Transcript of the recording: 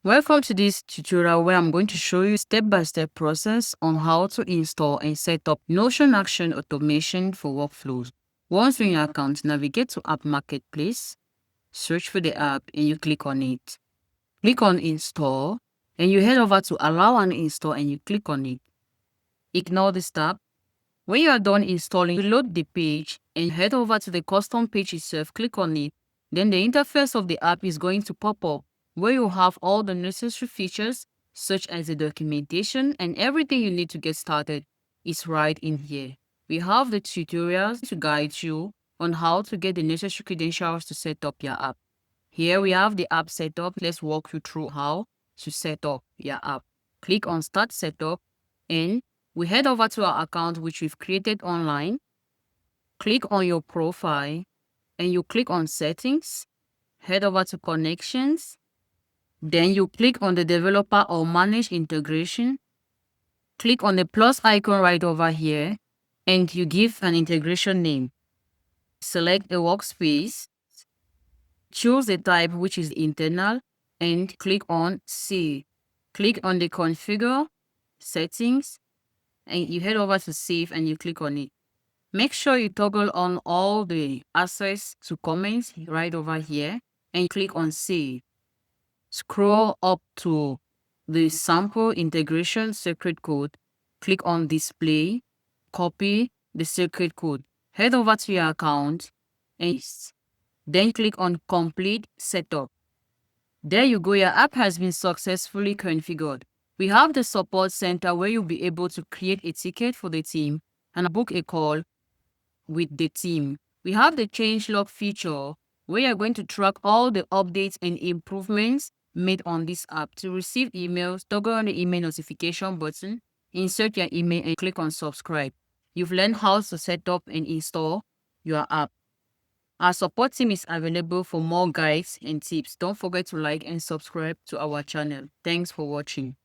Welcome to this tutorial where I'm going to show you step-by-step process on how to install and set up Notion Action Automation for workflows. Once you're in your account, navigate to App Marketplace, search for the app and you click on it. Click on Install and you head over to Allow and Install and you click on it. Ignore this tab. When you are done installing, reload the page and head over to the custom page itself, click on it. Then the interface of the app is going to pop up where you have all the necessary features such as the documentation and everything you need to get started is right in here. We have the tutorials to guide you on how to get the necessary credentials to set up your app. Here we have the app setup. Let's walk you through how to set up your app. Click on Start Setup and we head over to our account which we've created online. Click on your profile and you click on Settings. Head over to Connections. Then you click on the Developer or Manage Integration. Click on the plus icon right over here and you give an integration name. Select a workspace. Choose the type which is internal and click on Save. Click on the Configure, Settings, and you head over to Save and you click on it. Make sure you toggle on all the access to comments right over here and click on Save. Scroll up to the sample integration secret code. Click on Display, copy the secret code. Head over to your account and then click on Complete Setup. There you go, your app has been successfully configured. We have the support center where you'll be able to create a ticket for the team and book a call with the team. We have the changelog feature where you're going to track all the updates and improvements made on this app. To receive emails, toggle on the email notification button, insert your email and click on subscribe. You've learned how to set up and install your app. Our support team is available for more guides and tips. Don't forget to like and subscribe to our channel. Thanks for watching.